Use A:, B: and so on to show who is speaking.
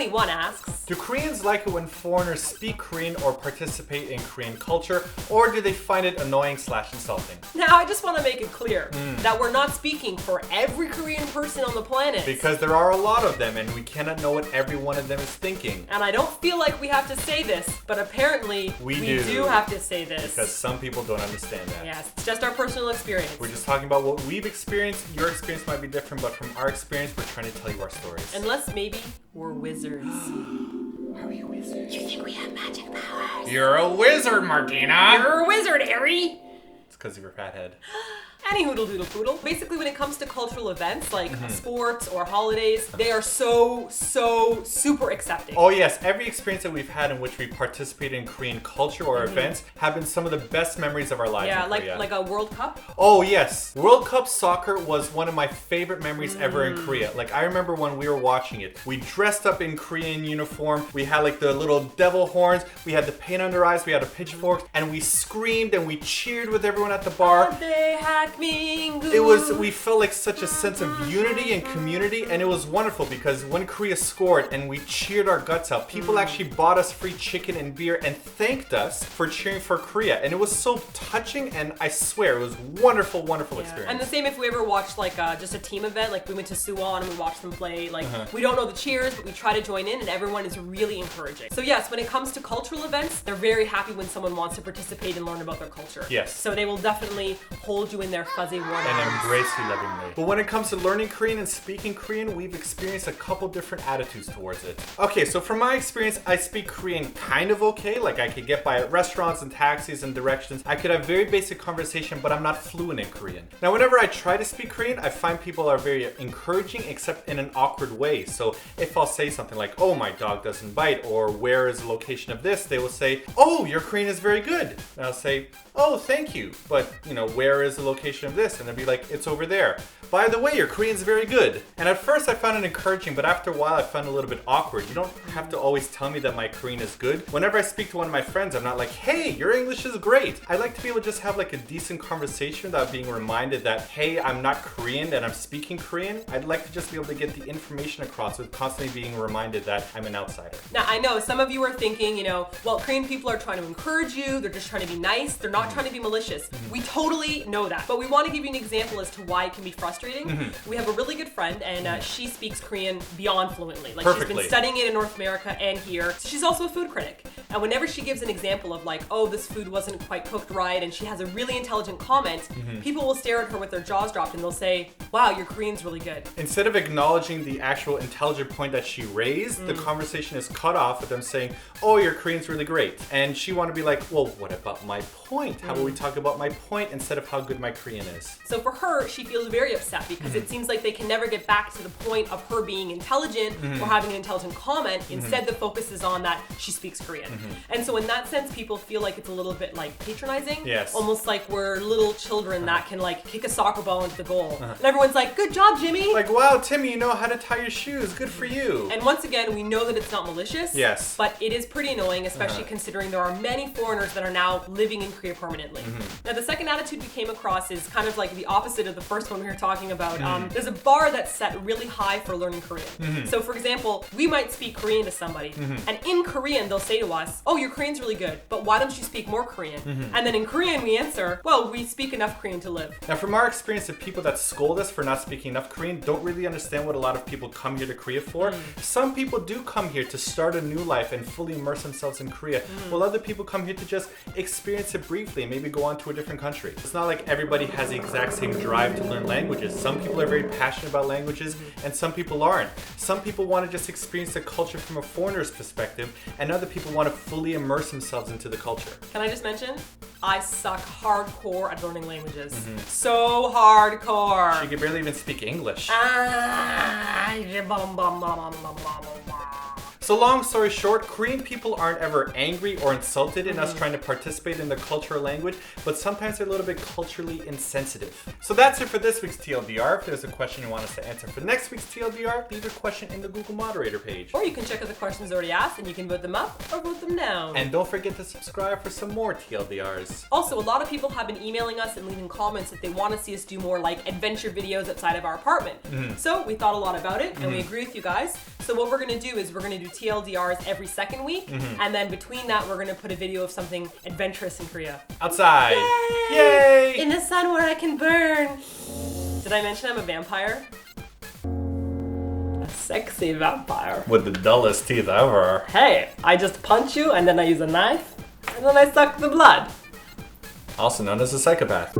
A: 21 asks,
B: do Koreans like it when foreigners speak Korean or participate in Korean culture, or do they find it annoying/insulting?
A: Now, I just want to make it clear that we're not speaking for every Korean person on the planet.
B: Because there are a lot of them, and we cannot know what every one of them is thinking.
A: And I don't feel like we have to say this, but apparently
B: We
A: do have to say this.
B: Because some people don't understand that.
A: Yes, it's just our personal experience.
B: We're just talking about what we've experienced. Your experience might be different, but from our experience, we're trying to tell you our stories.
A: Unless maybe we're wizards.
B: Are we wizards?
A: You think we have magic powers?
B: You're a wizard, Martina!
A: You're a wizard, Harry!
B: It's because of your fat head.
A: Any hoodle doodle poodle. Basically, when it comes to cultural events like sports or holidays, they are so super accepting.
B: Oh yes, every experience that we've had in which we participate in Korean culture or events have been some of the best memories of our lives
A: Yeah,
B: in
A: like
B: Korea.
A: like a World Cup.
B: Oh yes, World Cup soccer was one of my favorite memories ever in Korea. Like I remember when we were watching it, we dressed up in Korean uniform, we had like the little devil horns, we had the paint under our eyes, we had a pitchfork, and we screamed and we cheered with everyone at the bar. We felt like such a sense of unity and community, and it was wonderful because when Korea scored and we cheered our guts out, people actually bought us free chicken and beer and thanked us for cheering for Korea, and it was so touching, and I swear it was wonderful experience.
A: And the same if we ever watched like just a team event, like we went to Suwon and we watched them play, like we don't know the cheers, but we try to join in, and everyone is really encouraging. So yes, when it comes to cultural events, they're very happy when someone wants to participate and learn about their culture.
B: Yes.
A: So they will definitely hold you in their fuzzy warm
B: And
A: arms.
B: embrace you lovingly. But when it comes to learning Korean and speaking Korean, we've experienced a couple different attitudes towards it. Okay, so from my experience, I speak Korean kind of okay. Like I could get by at restaurants and taxis and directions. I could have very basic conversation, but I'm not fluent in Korean. Now, whenever I try to speak Korean, I find people are very encouraging, except in an awkward way. So if I'll say something like, oh, my dog doesn't bite, or where is the location of this, they will say, oh, your Korean is very good. And I'll say, oh, thank you. But, you know, where is the location of this? And they'll be like, it's over there. By the way, your Korean's very good. And at first I found it encouraging, but after a while I found it a little bit awkward. You don't have to always tell me that my Korean is good. Whenever I speak to one of my friends, I'm not like, hey, your English is great. I like to be able to just have like a decent conversation without being reminded that, hey, I'm not Korean and I'm speaking Korean. I'd like to just be able to get the information across with constantly being reminded that I'm an outsider.
A: Now, I know some of you are thinking, you know, well, Korean people are trying to encourage you. They're just trying to be nice. They're not trying to be malicious. We totally know that. But we want to give you an example as to why it can be frustrating. We have a really good friend, and she speaks Korean beyond fluently. Like
B: Perfectly.
A: She's been studying it in North America and here. She's also a food critic. And whenever she gives an example of like, oh, this food wasn't quite cooked right, and she has a really intelligent comment, people will stare at her with their jaws dropped and they'll say, wow, your Korean's really good.
B: Instead of acknowledging the actual intelligent point that she raised, the conversation is cut off with them saying, oh, your Korean's really great. And she want to be like, well, what about my point? How about we talk about my point instead of how good my Korean is?
A: So for her, she feels very upset because it seems like they can never get back to the point of her being intelligent or having an intelligent comment. Instead, the focus is on that she speaks Korean. And so in that sense, people feel like it's a little bit like patronizing.
B: Yes.
A: Almost like we're little children that can like kick a soccer ball into the goal. And everyone's like, good job, Jimmy.
B: Like, wow, Timmy, you know how to tie your shoes. Good for you.
A: And once again, we know that it's not malicious.
B: Yes.
A: But it is pretty annoying, especially considering there are many foreigners that are now living in Korea permanently. Now, the second attitude we came across is kind of like the opposite of the first one we were talking about. There's a bar that's set really high for learning Korean. So, for example, we might speak Korean to somebody, and in Korean, they'll say to us, oh, your Korean's really good, but why don't you speak more Korean? And then in Korean, we answer, well, we speak enough Korean to live.
B: Now, from our experience, the people that scold us for not speaking enough Korean don't really understand what a lot of people come here to Korea for. Some people do come here to start a new life and fully immerse themselves in Korea, while other people come here to just experience it briefly and maybe go on to a different country. It's not like everybody has the exact same drive to learn languages. Some people are very passionate about languages, and some people aren't. Some people want to just experience the culture from a foreigner's perspective, and other people want to fully immerse themselves into the culture.
A: Can I just mention? I suck hardcore at learning languages. So hardcore.
B: She could barely even speak English. So long story short, Korean people aren't ever angry or insulted in us trying to participate in their culture or language, but sometimes they're a little bit culturally insensitive. So that's it for this week's TLDR. If there's a question you want us to answer for next week's TLDR, leave your question in the Google moderator page.
A: Or you can check out the questions already asked and you can vote them up or vote them down.
B: And don't forget to subscribe for some more TLDRs.
A: Also, a lot of people have been emailing us and leaving comments that they want to see us do more like adventure videos outside of our apartment. So we thought a lot about it and we agree with you guys. So what we're going to do is we're going to do TLDRs every second week, and then between that we're going to put a video of something adventurous in Korea.
B: Outside!
A: Yay!
B: Yay!
A: In the sun where I can burn! Did I mention I'm a vampire? A sexy vampire.
B: With the dullest teeth ever.
A: Hey, I just punch you and then I use a knife and then I suck the blood.
B: Also known as a psychopath.